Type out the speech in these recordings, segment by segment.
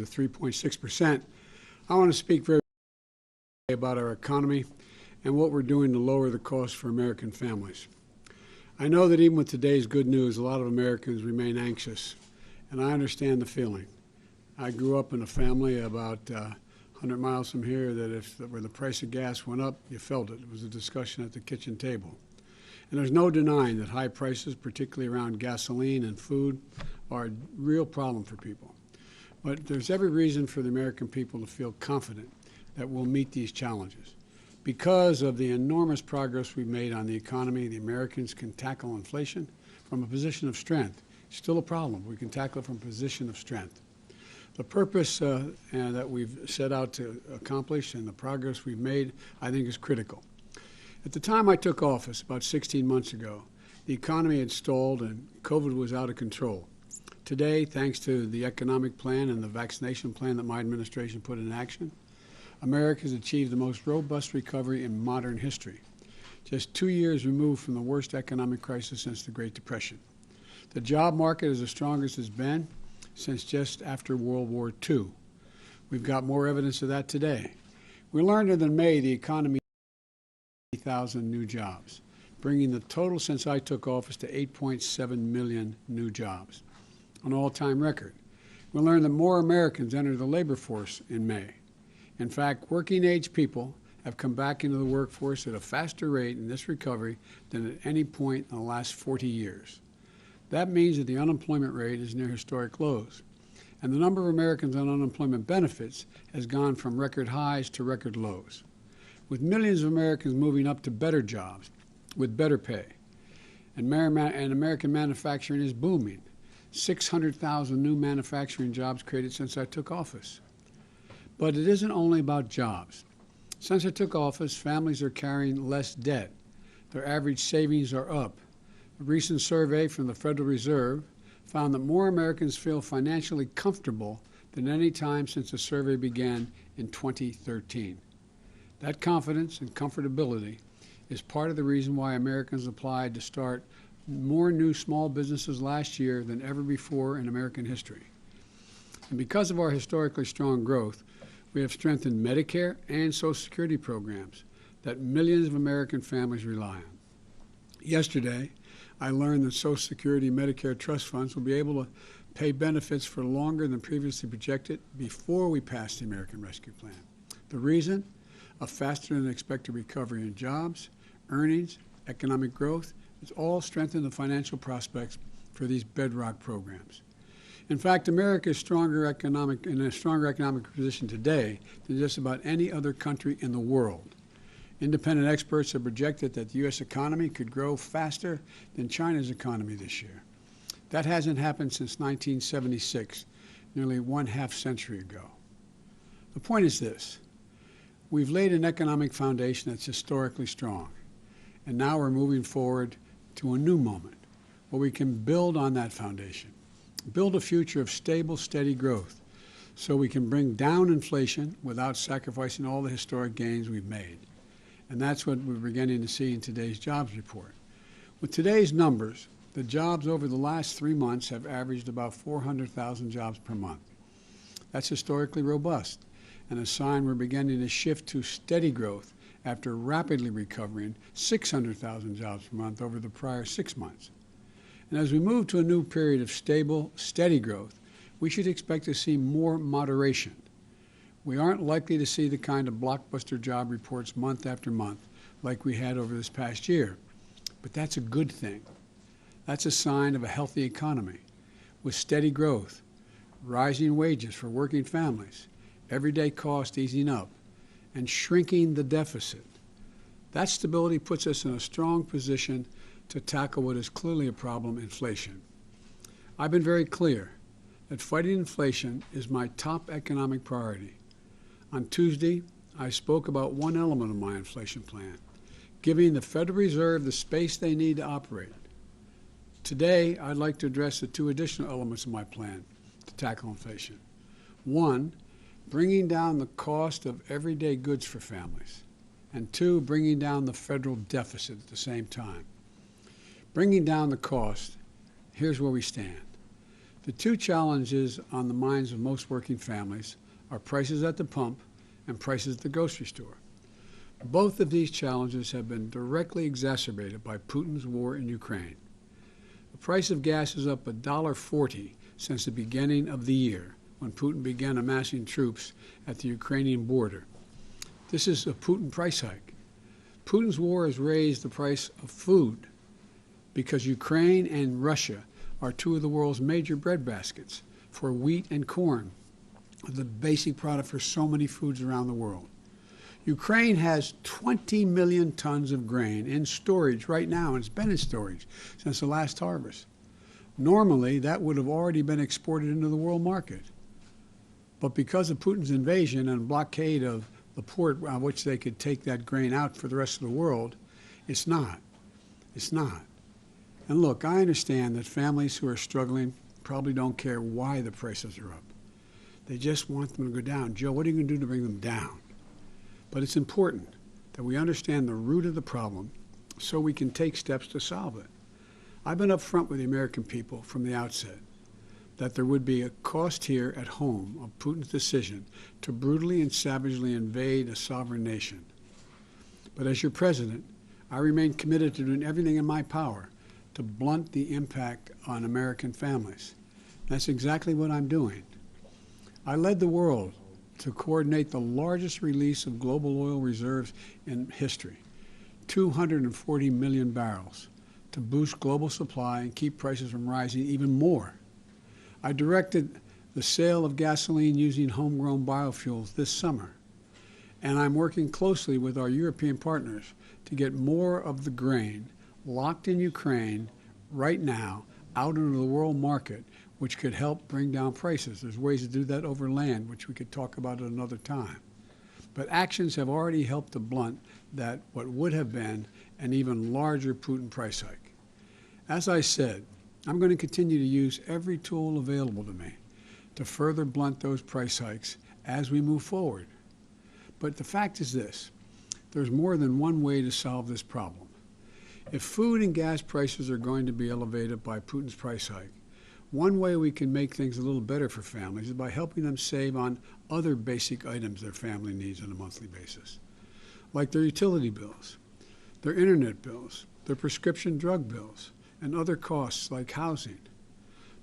to 3.6%. I want to speak very about our economy and what we're doing to lower the cost for American families. I know that even with today's good news, a lot of Americans remain anxious, and I understand the feeling. I grew up in a family about 100 miles from here that where the price of gas went up, you felt it. It was a discussion at the kitchen table. And there's no denying that high prices, particularly around gasoline and food, are a real problem for people. But there's every reason for the American people to feel confident that we'll meet these challenges. Because of the enormous progress we've made on the economy, the Americans can tackle inflation from a position of strength. It's still a problem. We can tackle it from a position of strength. The purpose that we've set out to accomplish and the progress we've made, I think, is critical. At the time I took office, about 16 months ago, the economy had stalled and COVID was out of control. Today, thanks to the economic plan and the vaccination plan that my administration put in action, America has achieved the most robust recovery in modern history, just 2 years removed from the worst economic crisis since the Great Depression. The job market is the strongest it's been since just after World War II. We've got more evidence of that today. We learned that in May the economy had 80,000 new jobs, bringing the total since I took office to 8.7 million new jobs, an all-time record. We learned that more Americans entered the labor force in May. In fact, working-age people have come back into the workforce at a faster rate in this recovery than at any point in the last 40 years. That means that the unemployment rate is near historic lows, and the number of Americans on unemployment benefits has gone from record highs to record lows, with millions of Americans moving up to better jobs with better pay. And American manufacturing is booming. 600,000 new manufacturing jobs created since I took office. But it isn't only about jobs. Since I took office, families are carrying less debt. Their average savings are up. A recent survey from the Federal Reserve found that more Americans feel financially comfortable than any time since the survey began in 2013. That confidence and comfortability is part of the reason why Americans applied to start more new small businesses last year than ever before in American history. And because of our historically strong growth, we have strengthened Medicare and Social Security programs that millions of American families rely on. Yesterday, I learned that Social Security and Medicare trust funds will be able to pay benefits for longer than previously projected before we pass the American Rescue Plan. The reason? A faster than expected recovery in jobs, earnings, economic growth. It's all strengthened the financial prospects for these bedrock programs. In fact, America is in a stronger economic position today than just about any other country in the world. Independent experts have projected that the U.S. economy could grow faster than China's economy this year. That hasn't happened since 1976, nearly one half-century ago. The point is this. We've laid an economic foundation that's historically strong, and now we're moving forward to a new moment where we can build on that foundation, build a future of stable, steady growth so we can bring down inflation without sacrificing all the historic gains we've made. And that's what we're beginning to see in today's jobs report. With today's numbers, the jobs over the last 3 months have averaged about 400,000 jobs per month. That's historically robust and a sign we're beginning to shift to steady growth after rapidly recovering 600,000 jobs per month over the prior 6 months. And as we move to a new period of stable, steady growth, we should expect to see more moderation. We aren't likely to see the kind of blockbuster job reports month after month like we had over this past year. But that's a good thing. That's a sign of a healthy economy with steady growth, rising wages for working families, everyday costs easing up, and shrinking the deficit. That stability puts us in a strong position to tackle what is clearly a problem, inflation. I've been very clear that fighting inflation is my top economic priority. On Tuesday, I spoke about one element of my inflation plan, giving the Federal Reserve the space they need to operate. Today, I'd like to address the two additional elements of my plan to tackle inflation. One, bringing down the cost of everyday goods for families. And two, bringing down the federal deficit at the same time. Bringing down the cost, here's where we stand. The two challenges on the minds of most working families are prices at the pump and prices at the grocery store. Both of these challenges have been directly exacerbated by Putin's war in Ukraine. The price of gas is up $1.40 since the beginning of the year, when Putin began amassing troops at the Ukrainian border. This is a Putin price hike. Putin's war has raised the price of food because Ukraine and Russia are two of the world's major breadbaskets for wheat and corn, the basic product for so many foods around the world. Ukraine has 20 million tons of grain in storage right now, and it's been in storage since the last harvest. Normally, that would have already been exported into the world market. But because of Putin's invasion and blockade of the port on which they could take that grain out for the rest of the world, it's not. It's not. And look, I understand that families who are struggling probably don't care why the prices are up. They just want them to go down. Joe, what are you going to do to bring them down? But it's important that we understand the root of the problem so we can take steps to solve it. I've been up front with the American people from the outset that there would be a cost here at home of Putin's decision to brutally and savagely invade a sovereign nation. But as your president, I remain committed to doing everything in my power to blunt the impact on American families. That's exactly what I'm doing. I led the world to coordinate the largest release of global oil reserves in history, 240 million barrels, to boost global supply and keep prices from rising even more. I directed the sale of gasoline using homegrown biofuels this summer, and I'm working closely with our European partners to get more of the grain locked in Ukraine right now out into the world market, which could help bring down prices. There's ways to do that over land, which we could talk about at another time. But actions have already helped to blunt that what would have been an even larger Putin price hike. As I said, I'm going to continue to use every tool available to me to further blunt those price hikes as we move forward. But the fact is this: there's more than one way to solve this problem. If food and gas prices are going to be elevated by Putin's price hike, one way we can make things a little better for families is by helping them save on other basic items their family needs on a monthly basis, like their utility bills, their internet bills, their prescription drug bills, and other costs like housing.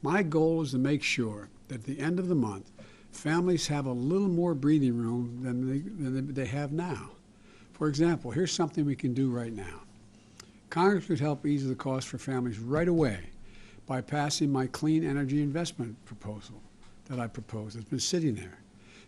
My goal is to make sure that at the end of the month, families have a little more breathing room than they have now. For example, here's something we can do right now. Congress could help ease the cost for families right away by passing my clean energy investment proposal that I proposed. It's been sitting there.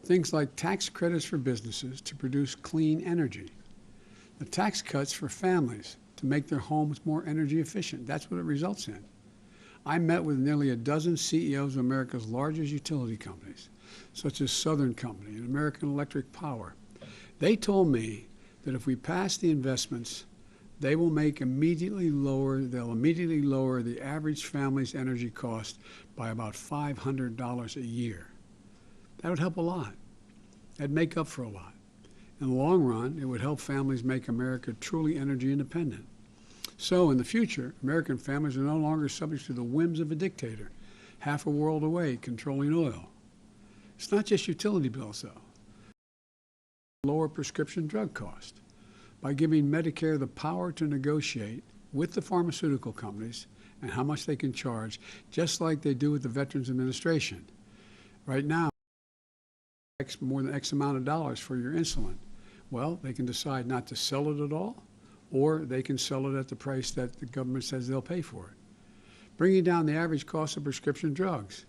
Things like tax credits for businesses to produce clean energy, the tax cuts for families to make their homes more energy efficient. That's what it results in. I met with nearly a dozen CEOs of America's largest utility companies, such as Southern Company and American Electric Power. They told me that if we pass the investments, they'll immediately lower the average family's energy cost by about $500 a year. That would help a lot. That'd make up for a lot. In the long run, it would help families make America truly energy independent. So in the future, American families are no longer subject to the whims of a dictator, half a world away, controlling oil. It's not just utility bills, though. Lower prescription drug cost by giving Medicare the power to negotiate with the pharmaceutical companies and how much they can charge, just like they do with the Veterans Administration. Right now, more than X amount of dollars for your insulin. Well, they can decide not to sell it at all, or they can sell it at the price that the government says they'll pay for it. Bringing down the average cost of prescription drugs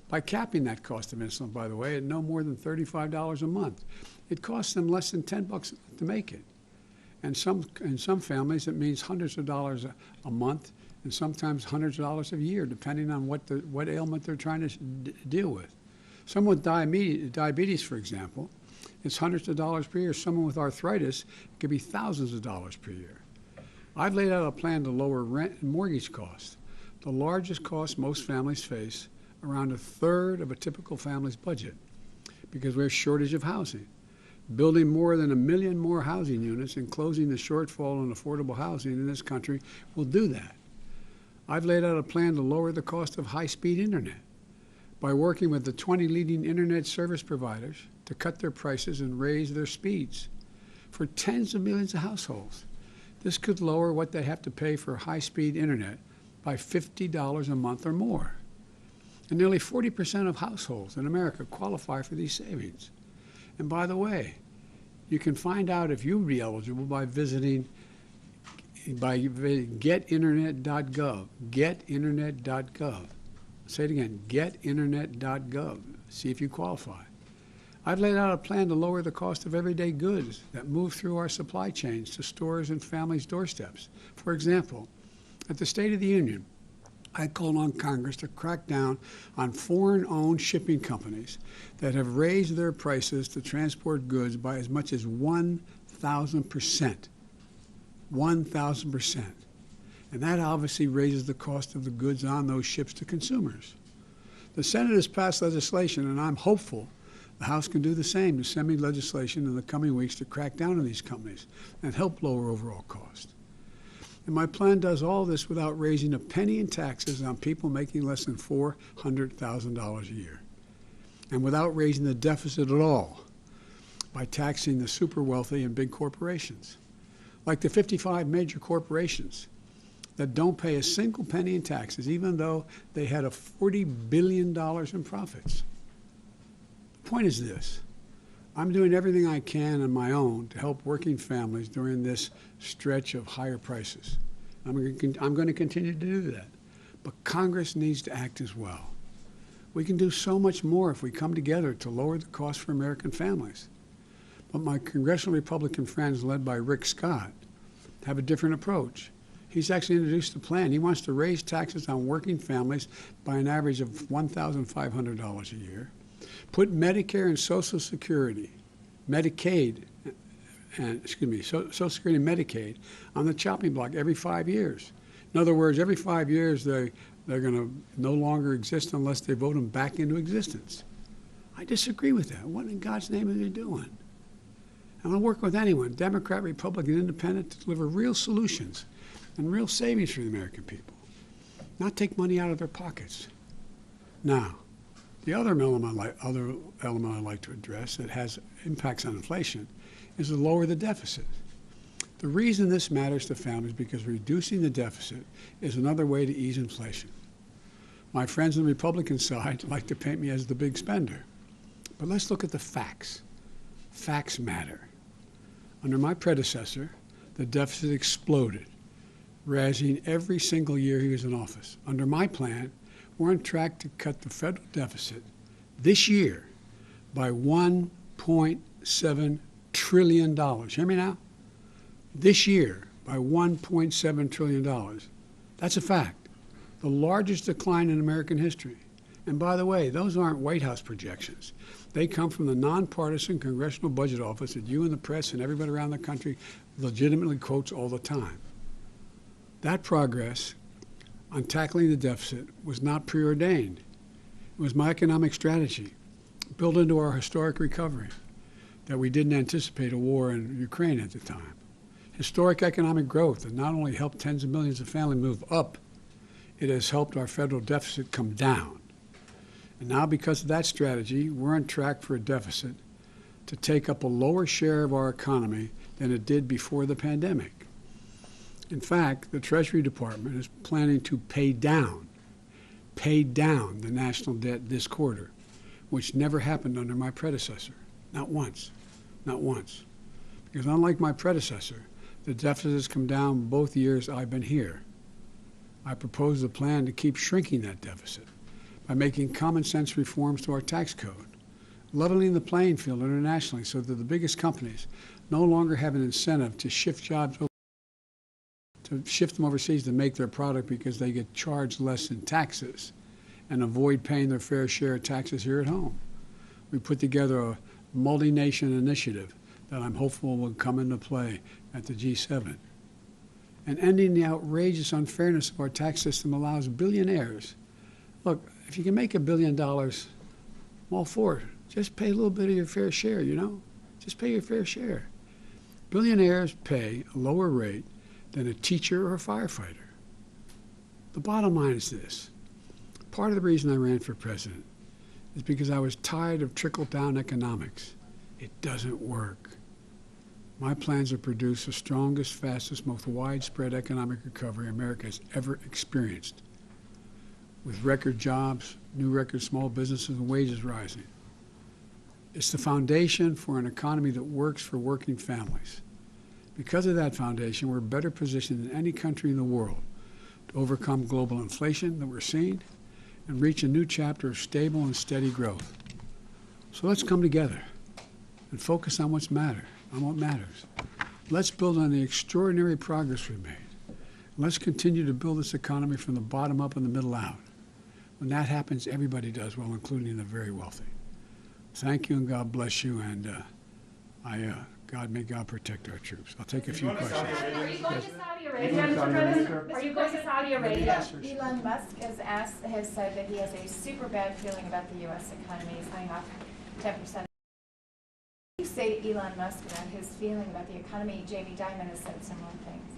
by capping that cost of insulin, by the way, at no more than $35 a month. It costs them less than $10 to make it. And in some families, it means hundreds of dollars a month, and sometimes hundreds of dollars a year, depending on what ailment they're trying to deal with. Someone with diabetes, for example, it's hundreds of dollars per year. Someone with arthritis, it could be thousands of dollars per year. I've laid out a plan to lower rent and mortgage costs, the largest cost most families face, around a third of a typical family's budget, because we have a shortage of housing. Building more than 1 million more housing units and closing the shortfall in affordable housing in this country will do that. I've laid out a plan to lower the cost of high-speed internet by working with the 20 leading internet service providers to cut their prices and raise their speeds for tens of millions of households. This could lower what they have to pay for high-speed internet by $50 a month or more. And nearly 40% of households in America qualify for these savings. And by the way, you can find out if you'd be eligible by visiting getinternet.gov. Getinternet.gov. Say it again, getinternet.gov. See if you qualify. I've laid out a plan to lower the cost of everyday goods that move through our supply chains to stores and families' doorsteps. For example, at the State of the Union, I called on Congress to crack down on foreign-owned shipping companies that have raised their prices to transport goods by as much as 1,000%. 1,000%. And that obviously raises the cost of the goods on those ships to consumers. The Senate has passed legislation, and I'm hopeful the House can do the same to send me legislation in the coming weeks to crack down on these companies and help lower overall cost. And my plan does all this without raising a penny in taxes on people making less than $400,000 a year, and without raising the deficit at all by taxing the super wealthy and big corporations, like the 55 major corporations that don't pay a single penny in taxes, even though they had a $40 billion in profits. The point is this: I'm doing everything I can on my own to help working families during this stretch of higher prices. I'm going to continue to do that. But Congress needs to act as well. We can do so much more if we come together to lower the cost for American families. But my congressional Republican friends, led by Rick Scott, have a different approach. He's actually introduced a plan. He wants to raise taxes on working families by an average of $1,500 a year, put Medicare and Social Security, Social Security and Medicaid on the chopping block every 5 years. In other words, every 5 years they're going to no longer exist unless they vote them back into existence. I disagree with that. What in God's name are they doing? I'm going to work with anyone, Democrat, Republican, Independent, to deliver real solutions and real savings for the American people, not take money out of their pockets. Now, the other element I'd like to address that has impacts on inflation is to lower the deficit. The reason this matters to families is because reducing the deficit is another way to ease inflation. My friends on the Republican side like to paint me as the big spender. But let's look at the facts. Facts matter. Under my predecessor, the deficit exploded, rising every single year he was in office. Under my plan, we're on track to cut the federal deficit this year by $1.7 trillion. Hear me now? This year by $1.7 trillion. That's a fact. The largest decline in American history. And by the way, those aren't White House projections. They come from the nonpartisan Congressional Budget Office that you and the press and everybody around the country legitimately quotes all the time. That progress on tackling the deficit was not preordained. It was my economic strategy, built into our historic recovery, that we didn't anticipate a war in Ukraine at the time. Historic economic growth that not only helped tens of millions of families move up, it has helped our federal deficit come down. And now, because of that strategy, we're on track for a deficit to take up a lower share of our economy than it did before the pandemic. In fact, the Treasury Department is planning to pay down the national debt this quarter, which never happened under my predecessor. Not once. Not once. Because unlike my predecessor, the deficit has come down both years I've been here. I propose a plan to keep shrinking that deficit by making common sense reforms to our tax code, leveling the playing field internationally so that the biggest companies no longer have an incentive to shift them overseas to make their product because they get charged less in taxes and avoid paying their fair share of taxes here at home. We put together a multi-nation initiative that I'm hopeful will come into play at the G7. And ending the outrageous unfairness of our tax system allows billionaires. Look, if you can make $1 billion, I'm all for it. Just pay a little bit of your fair share, you know? Just pay your fair share. Billionaires pay a lower rate than a teacher or a firefighter. The bottom line is this. Part of the reason I ran for president is because I was tired of trickle-down economics. It doesn't work. My plans are to produce the strongest, fastest, most widespread economic recovery America has ever experienced, with record jobs, new record small businesses, and wages rising. It's the foundation for an economy that works for working families. Because of that foundation, we're better positioned than any country in the world to overcome global inflation that we're seeing and reach a new chapter of stable and steady growth. So let's come together and focus on what matters. Let's build on the extraordinary progress we've made. Let's continue to build this economy from the bottom up and the middle out. When that happens, everybody does well, including the very wealthy. Thank you, and God bless you, and may God protect our troops. I'll take a few questions. Are you going to Saudi Arabia, Mr. President? Are you going to Saudi Arabia? Elon Musk has said that he has a super bad feeling about the U.S. economy. He's hanging off 10%. What do you say to Elon Musk about his feeling about the economy? Jamie Dimon has said similar things.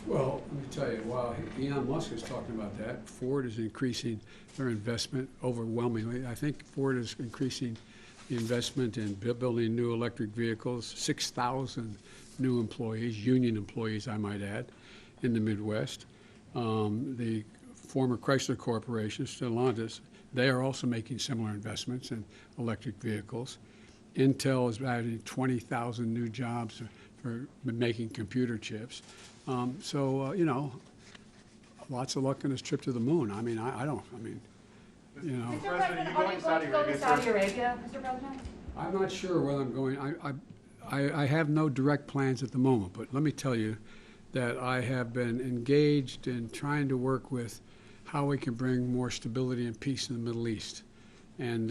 Well, let me tell you, while Elon Musk is talking about that, Ford is increasing their investment overwhelmingly. I think Ford is increasing the investment in building new electric vehicles, 6,000 new employees, union employees, I might add, in the Midwest. The former Chrysler Corporation, Stellantis, they are also making similar investments in electric vehicles. Intel is adding 20,000 new jobs for making computer chips. You know, lots of luck on this trip to the moon. I mean, you know. Mr. President, are you going to go to Saudi Arabia, Mr. President? I'm not sure whether I'm going. I have no direct plans at the moment, but let me tell you that I have been engaged in trying to work with how we can bring more stability and peace in the Middle East. And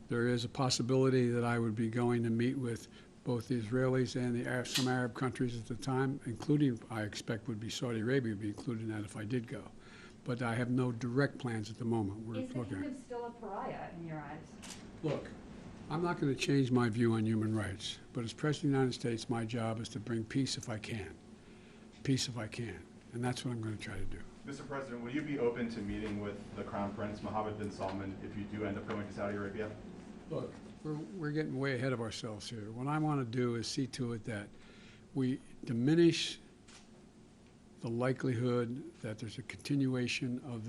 there is a possibility that I would be going to meet with both the Israelis and some Arab countries at the time, including, I expect, would be Saudi Arabia would be included in that if I did go. But I have no direct plans at the moment. Is the kingdom still a pariah in your eyes? Look, I'm not going to change my view on human rights, but as President of the United States, my job is to bring peace if I can. Peace if I can. And that's what I'm going to try to do. Mr. President, would you be open to meeting with the Crown Prince Mohammed bin Salman if you do end up going to Saudi Arabia? Look, we're getting way ahead of ourselves here. What I want to do is see to it that we diminish the likelihood that there's a continuation of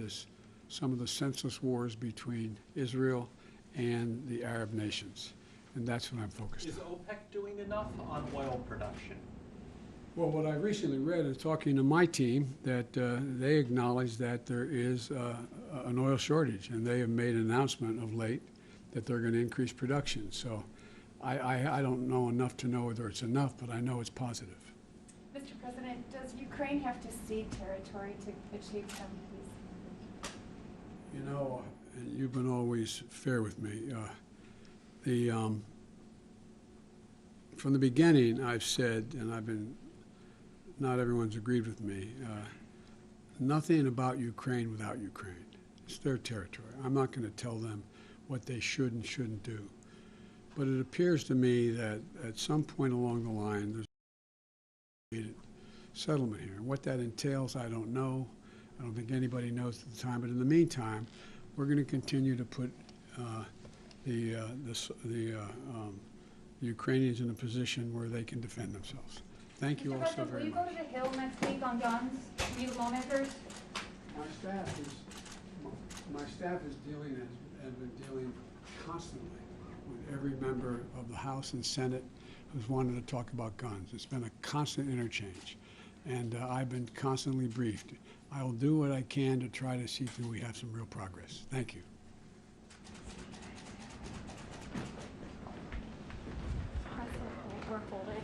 some of the senseless wars between Israel and the Arab nations. And that's what I'm focused on. Is OPEC doing enough on oil production? Well, what I recently read is talking to my team that they acknowledge that there is an oil shortage, and they have made an announcement of late that they're going to increase production. So I don't know enough to know whether it's enough, but I know it's positive. Mr. President, does Ukraine have to cede territory to achieve some peace? You know, you've been always fair with me. From the beginning, I've said, and not everyone's agreed with me, nothing about Ukraine without Ukraine. It's their territory. I'm not going to tell them what they should and shouldn't do. But it appears to me that at some point along the line, there's a settlement here. And what that entails, I don't know. I don't think anybody knows at the time. But in the meantime, we're going to continue to put the Ukrainians in a position where they can defend themselves. Thank you all so very much. Will you go to the Hill next week on guns, meet with lawmakers? My staff has been dealing constantly with every member of the House and Senate who's wanted to talk about guns. It's been a constant interchange, and I've been constantly briefed. I will do what I can to try to see if we have some real progress. Thank you. We're holding.